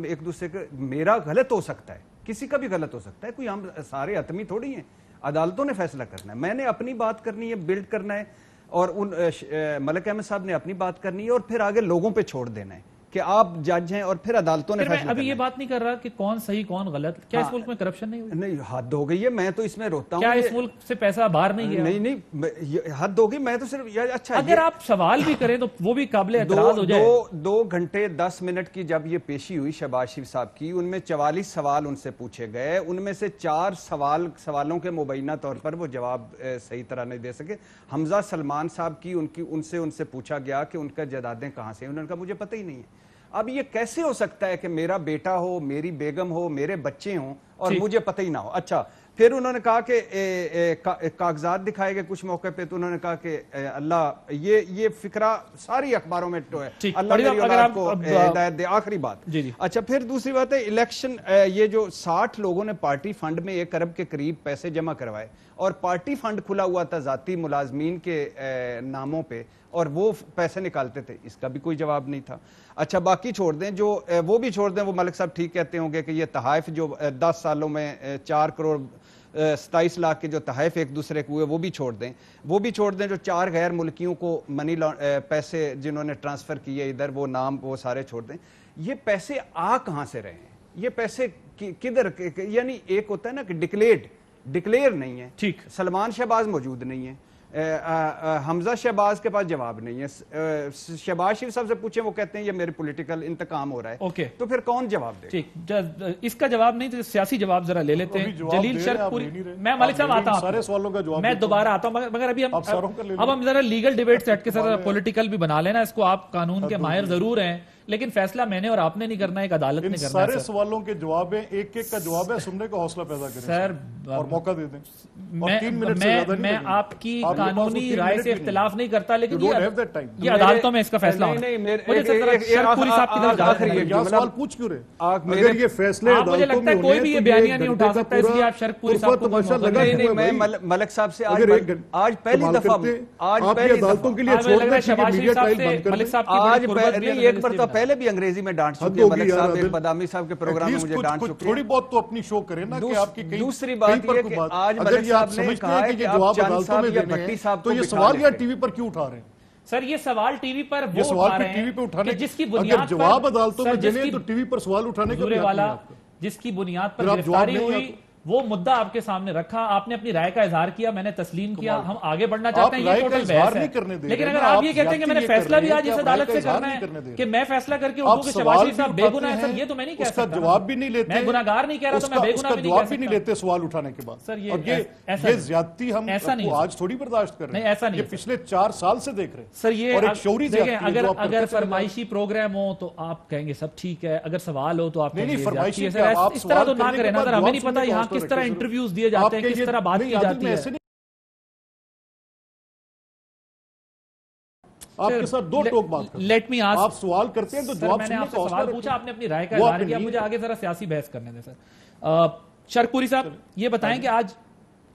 ایک دوسرے کا، میرا غلط ہو سکتا ہے، کسی کا بھی غلط ہو سکتا ہے، کوئی ہم سارے حتمی تھوڑی ہیں. عدالتوں نے فیصلہ کرنا ہے، میں نے اپنی بات کرنی ہے، بلڈ کرنا ہے، اور ملک احمد صاحب نے اپنی بات کرنی ہے اور پھر آگے لوگوں پہ چھوڑ دینا ہے کہ آپ جج ہیں اور پھر عدالتوں نے فیصلہ ابھی یہ بات نہیں کر رہا کہ کون صحیح کون غلط. کیا اس ملک میں کرپشن نہیں ہوئی؟ نہیں، حد ہو گئی ہے. میں تو اس میں روتا ہوں. کیا اس ملک سے پیسہ باہر نہیں گیا؟ نہیں حد ہو گئی. میں تو صرف اچھا اگر آپ سوال بھی کریں تو وہ بھی قابل اعتراض ہو جائے. 2 گھنٹے 10 منٹ کی جب یہ پیشی ہوئی شہباز شریف صاحب کی، ان میں 44 سوال ان سے پوچھے گئے. ان میں سے 4 سوالوں کے مبینہ طور پر وہ جواب صحیح طرح نہیں دے سکے. حمزہ سلمان صاحب کی ان سے پوچھا گیا کہ ان کا جائیدادیں کہاں سے ہیں. انہوں نے کہا مجھے پتہ ہی نہیں ہے. اب یہ کیسے ہو سکتا ہے کہ میرا بیٹا ہو، میری بیگم ہو، میرے بچے ہوں اور مجھے پتہ ہی نہ ہو. اچھا پھر انہوں نے کہا کہ کاغذات دکھائے گئے کچھ موقع پہ، تو انہوں نے کہا کہ اللہ یہ فکرہ ساری اخباروں میں تو ہے، اللہ میری اولاد کو ہدایت دے. آخری بات. اچھا پھر دوسری بات ہے الیکشن. یہ جو 60 لوگوں نے پارٹی فنڈ میں 1 ارب کے قریب پیسے جمع کروائے اور پارٹی فنڈ کھلا ہوا تھا ذاتی ملازمین کے ناموں پہ اور وہ پیسے نکالتے تھے، اس کا بھی کوئی جواب نہیں تھا. اچھا باقی چھوڑ دیں، جو وہ بھی چھوڑ دیں. وہ ملک صاحب ٹھیک کہتے ہوں گے کہ یہ تحائف جو 10 سالوں میں 4 کروڑ 27 لاکھ کے جو تحائف ایک دوسرے کو ہوئے وہ بھی چھوڑ دیں. وہ بھی چھوڑ دیں جو 4 غیر ملکیوں کو پیسے جنہوں نے ٹرانسفر کیے ادھر، وہ نام وہ سارے چھوڑ دیں. یہ پیسے آ کہاں سے رہے ہیں؟ یہ پیسے کدھر؟ یعنی ایک ہوتا ہے نا کہ ڈکلیئر نہیں ہے. ٹھیک. سلمان شہباز موجود نہیں ہے، حمزہ شہباز کے پاس جواب نہیں ہے. شہباز شریف صاحب سے پوچھیں، وہ کہتے ہیں یہ میرے پولیٹیکل انتقام ہو رہا ہے. تو پھر کون جواب دے؟ ٹھیک، اس کا جواب نہیں تو سیاسی جواب ذرا لے لیتے ہیں. جلیل شرک پوری. میں مالک صاحب آتا ہوں، سارے سوالوں کا جواب میں دوبارہ آتا ہوں، مگر ابھی ہم ذرا لیگل ڈیبیٹ سیٹ کے ساتھ پولیٹیکل بھی بنا لینا. اس کو آپ قانون کے ماہر ضرور ہیں، لیکن فیصلہ میں نے اور آپ نے نہیں کرنا، ایک عدالت نے کرنا ہے. سارے سوالوں کے جواب ہیں، ایک ایک کا جواب ہے، سننے کا حوصلہ پیدا کریں سر اور موقع دے دیں. میں آپ کی قانونی رائے سے اختلاف نہیں کرتا، لیکن یہ عدالتوں میں اس کا فیصلہ ہونا. سوال پوچھ کیوں رہے؟ اگر یہ فیصلے مجھے لگتا ہے کوئی بھی یہ بیانیہ نہیں اٹھا سکتا، اس لیے آپ شرک پوری صاحب کو میں ملک صاحب سے آج پہلی دفعہ عدالتوں کے لیے چھوڑ دیں کہ میڈیا ٹرائل بند کریں. نہیں، ایک مرتبہ پہلے بھی انگریزی میں ڈانٹ چکے ہیں ملک صاحب. ایک بدامی صاحب کے پروگرام میں مجھے ڈانٹ چکے ہیں. تھوڑی بہت تو اپنی شو کریں نا کہ آپ کی کہیں. دوسری بات یہ کہ آج ملک صاحب نے کہا ہے کہ آپ چند صاحب یا بھٹی صاحب تو یہ سوال یا ٹی وی پر کیوں اٹھا رہے ہیں؟ سر یہ سوال ٹی وی پر وہ اٹھا رہے ہیں کہ جس کی بنیاد پر جواب عدالتوں میں دینے تو ٹی وی پر سوال اٹھانے کا جس کی بنیاد پر گرفتاری ہوئی وہ مدعا آپ کے سامنے رکھا، آپ نے اپنی رائے کا اظہار کیا، میں نے تسلیم کیا، ہم آگے بڑھنا چاہتے ہیں. یہ ٹوٹل بحث ہے. لیکن اگر آپ یہ کہتے ہیں کہ میں نے فیصلہ بھی آج اس عدالت سے کرنا ہے کہ میں فیصلہ کر کے اٹھوں کہ شہباز شریف صاحب بے گناہ ہیں، سر یہ تو میں نہیں کہہ سکتا. جواب بھی نہیں لیتے، میں گناہگار نہیں کہہ رہا، تو میں بے گناہ بھی نہیں کہہ سکتا. نہیں لیتے سوال اٹھانے کے بعد. سر یہ زیادتی ہم آج تھوڑی برداشت کر رہے ہیں. ایسا نہیں، یہ پچھلے 4 سال سے دیکھ رہے ہیں. سر یہ اگر فرمائشی پروگرام ہو تو آپ کہیں گے سب ٹھیک ہے، اگر سوال ہو تو آپ کہیں گے اس طرح تو نہ کریں نا. سر ہمیں نہیں پتا یہاں کس طرح انٹرویوز دیے جاتے ہیں، کس طرح بات کی جاتی ہے. آپ کے ساتھ 2 ٹوک بات کرتے ہیں. آپ سوال کرتے ہیں تو جواب سننے کا سوال پوچھا، آپ نے اپنی رائے کا اظہار کیا، مجھے آگے ذرا سیاسی بحث کرنے دیں. سر شرک پوری صاحب یہ بتائیں کہ آج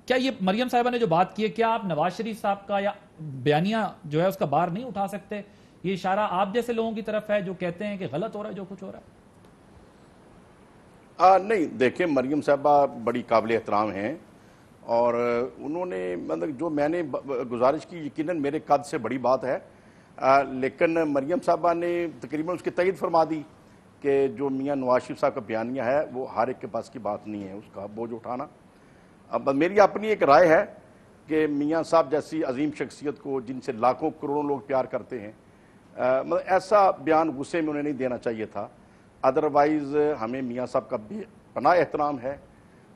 کیا یہ مریم صاحبہ نے جو بات کی ہے، کیا آپ نواز شریف صاحب کا یا بیانیہ جو ہے اس کا بار نہیں اٹھا سکتے؟ یہ اشارہ آپ جیسے لوگوں کی طرف ہے جو کہتے ہیں کہ غلط ہو رہا ہے جو کچھ ہو رہا ہے. نہیں دیکھیں، مریم صاحبہ بڑی قابل احترام ہیں اور انہوں نے مطلب جو میں نے گزارش کی یقیناً میرے قد سے بڑی بات ہے، لیکن مریم صاحبہ نے تقریباً اس کی تائید فرما دی کہ جو میاں نواز شریف صاحب کا بیانیہ ہے وہ ہر ایک کے پاس کی بات نہیں ہے اس کا بوجھ اٹھانا. اب میری اپنی ایک رائے ہے کہ میاں صاحب جیسی عظیم شخصیت کو جن سے لاکھوں کروڑوں لوگ پیار کرتے ہیں، مطلب ایسا بیان غصے میں انہیں نہیں دینا چاہیے تھا. ادروائز ہمیں میاں صاحب کا بے پناہ احترام ہے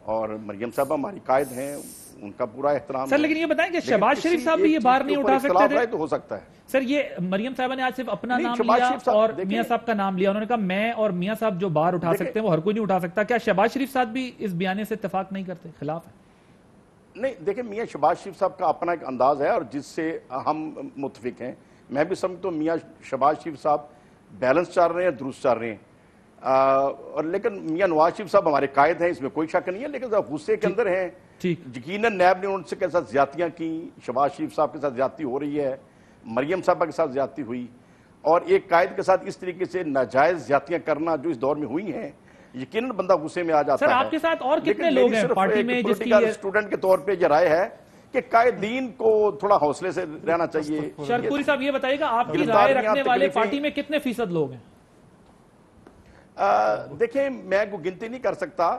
اور مریم صاحبہ ہماری قائد ہیں، ان کا پورا احترام. سر لیکن یہ بتائیں کہ شہباز شریف صاحب بھی یہ بار نہیں اٹھا سکتے تھے؟ تو ہو سکتا ہے. سر یہ مریم صاحبہ نے آج صرف اپنا نام لیا اور میاں صاحب کا نام لیا، انہوں نے کہا میں اور میاں صاحب جو بار اٹھا سکتے ہیں وہ ہر کوئی نہیں اٹھا سکتا. کیا شہباز شریف صاحب بھی اس بیانے سے اتفاق نہیں کرتے، خلاف ہے؟ نہیں دیکھیں، میاں شہباز شریف صاحب کا اپنا ایک انداز ہے اور جس سے ہم متفق ہیں. میں بھی سمجھتا ہوں میاں شہباز شریف صاحب بیلنس چل رہے ہیں، درست چل رہے ہیں، اور لیکن میاں نواز شریف صاحب ہمارے قائد ہیں، اس میں کوئی شک نہیں ہے. لیکن غصے کے اندر ہیں، یقیناً نیب نے ان سے کے ساتھ زیادتیاں کی، شہباز شریف صاحب کے ساتھ زیادتی ہو رہی ہے، مریم صاحبہ کے ساتھ زیادتی ہوئی، اور ایک قائد کے ساتھ اس طریقے سے ناجائز زیادتیاں کرنا جو اس دور میں ہوئی ہیں، یقیناً بندہ غصے میں آ جاتا ہے. سر آپ کے ساتھ اور کتنے لوگ ہیں پارٹی میں جس کی اسٹوڈنٹ کے طور پہ یہ رائے ہے کہ قائدین کو تھوڑا حوصلے سے رہنا چاہیے. شرک پوری صاحب یہ بتائیے گا آپ کی رائے رکھنے والے پارٹی میں کتنے فیصد لوگ ہیں؟ دیکھیں میں کوئی گنتی نہیں کر سکتا،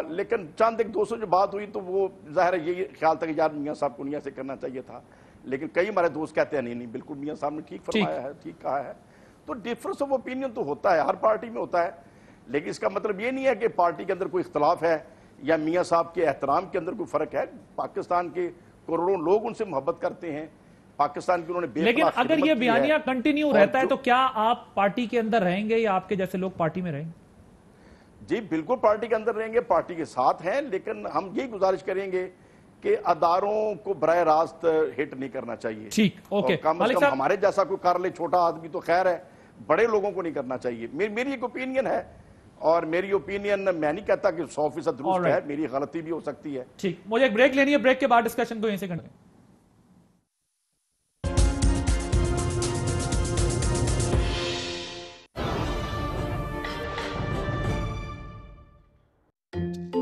لیکن چند ایک دوستوں جو بات ہوئی تو وہ ظاہر ہے یہی خیال تھا کہ یار میاں صاحب کو نہیں ایسے کرنا چاہیے تھا، لیکن کئی ہمارے دوست کہتے ہیں نہیں بالکل میاں صاحب نے ٹھیک فرمایا ہے، ٹھیک کہا ہے. تو ڈفرنس آف اوپینین تو ہوتا ہے، ہر پارٹی میں ہوتا ہے، لیکن اس کا مطلب یہ نہیں ہے کہ پارٹی کے اندر کوئی اختلاف ہے یا میاں صاحب کے احترام کے اندر کوئی فرق ہے. پاکستان کے کروڑوں لوگ ان سے محبت کرتے ہیں، پاکستان کی انہوں نے لیکن اگر یہ بیانیہ کنٹینیو رہتا ہے تو کیا آپ پارٹی کے اندر رہیں گے یا آپ کے جیسے لوگ پارٹی میں رہیں گے؟ جی بالکل پارٹی کے اندر رہیں گے، پارٹی کے ساتھ ہیں، لیکن ہم یہی گزارش کریں گے کہ اداروں کو براہ راست ہٹ نہیں کرنا چاہیے. ٹھیک، اوکے. کم از کم ہمارے جیسا کوئی کر لے چھوٹا آدمی تو خیر ہے، بڑے لوگوں کو نہیں کرنا چاہیے. میری ایک اوپینین ہے، اور میری اوپینین میں نہیں کہتا کہ 100% درست ہے، میری غلطی بھی ہو سکتی ہے. ٹھیک، مجھے ایک بریک لینی ہے، بریک کے بعد ڈسکشن کو یہیں سے کریں گے.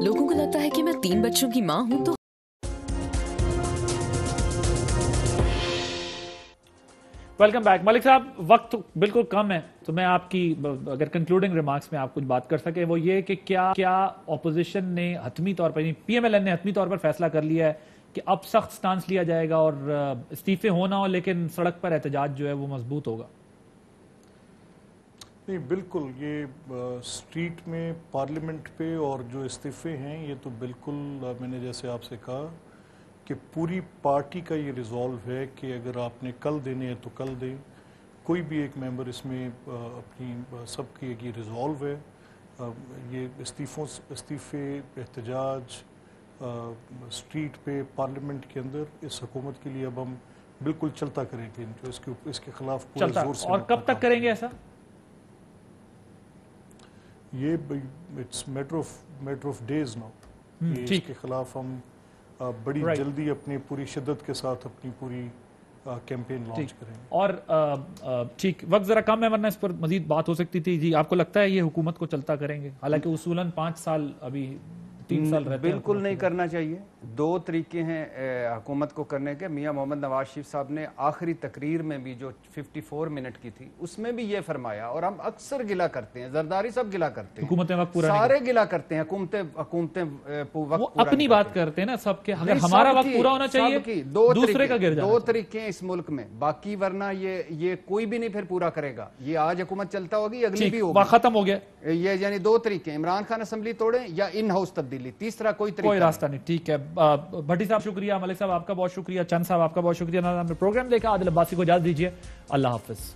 لوگوں کو لگتا ہے کہ میں 3 بچوں کی ماں ہوں تو ویلکم بیک. ملک صاحب وقت بالکل کم ہے تو میں آپ کی اگر کنکلوڈنگ ریمارکس میں آپ کچھ بات کر سکے وہ یہ کہ کیا اپوزیشن نے حتمی طور پر پی ایم ایل این نے حتمی طور پر فیصلہ کر لیا ہے کہ اب سخت سٹانس لیا جائے گا اور استعفے ہونا ہو لیکن سڑک پر احتجاج جو ہے وہ مضبوط ہوگا؟ نہیں بالکل، یہ اسٹریٹ میں پارلیمنٹ پہ اور جو استعفے ہیں یہ تو بالکل میں نے جیسے آپ سے کہا کہ پوری پارٹی کا یہ ریزولو ہے کہ اگر آپ نے کل دینے ہیں تو کل دیں. کوئی بھی ایک ممبر اس میں اپنی سب کی ایک یہ ریزولو ہے. یہ استعفے احتجاج اسٹریٹ پہ پارلیمنٹ کے اندر اس حکومت کے لیے اب ہم بالکل چلتا کریں گے، جو اس کے خلاف پورے زور سے. اور کب تک کریں گے ایسا؟ یہ it's matter of days now. اس کے خلاف ہم بڑی جلدی اپنی پوری شدت کے ساتھ اپنی پوری کیمپین لانچ کریں گے. اور ٹھیک، وقت ذرا کم ہے ورنہ اس پر مزید بات ہو سکتی تھی. جی آپ کو لگتا ہے یہ حکومت کو چلتا کریں گے؟ حالانکہ اصولاً 5 سال ابھی 3 سال رہتے ہیں. بالکل نہیں کرنا چاہیے. 2 طریقے ہیں حکومت کو کرنے کے. میاں محمد نواز شریف صاحب نے آخری تقریر میں بھی جو 54 منٹ کی تھی اس میں بھی یہ فرمایا، اور ہم اکثر گلا کرتے ہیں، زرداری سب گلا کرتے ہیں، حکومتیں وقت پورا سارے گلا کرتے ہیں، حکومتیں وہ اپنی بات کرتے ہیں نا سب کے. اگر ہمارا وقت پورا ہونا چاہیے دوسرے کا گر جانا. 2 طریقے ہیں اس ملک میں، باقی ورنہ یہ کوئی بھی نہیں پھر پورا کرے گا. یہ آج حکومت چلتا ہوگی، اگلی بھی ہوگی. ختم ہو گیا. یہ یعنی 2 طریقے، عمران خان اسمبلی توڑیں یا ان ہاؤس تبدیلی، تیسرا کوئی راستہ نہیں. ٹھیک ہے بھٹی صاحب شکریہ، ملک صاحب آپ کا بہت شکریہ، چند صاحب آپ کا بہت شکریہ. پروگرام دیکھا، عادل عباسی کو اجازت دیجیے. اللہ حافظ.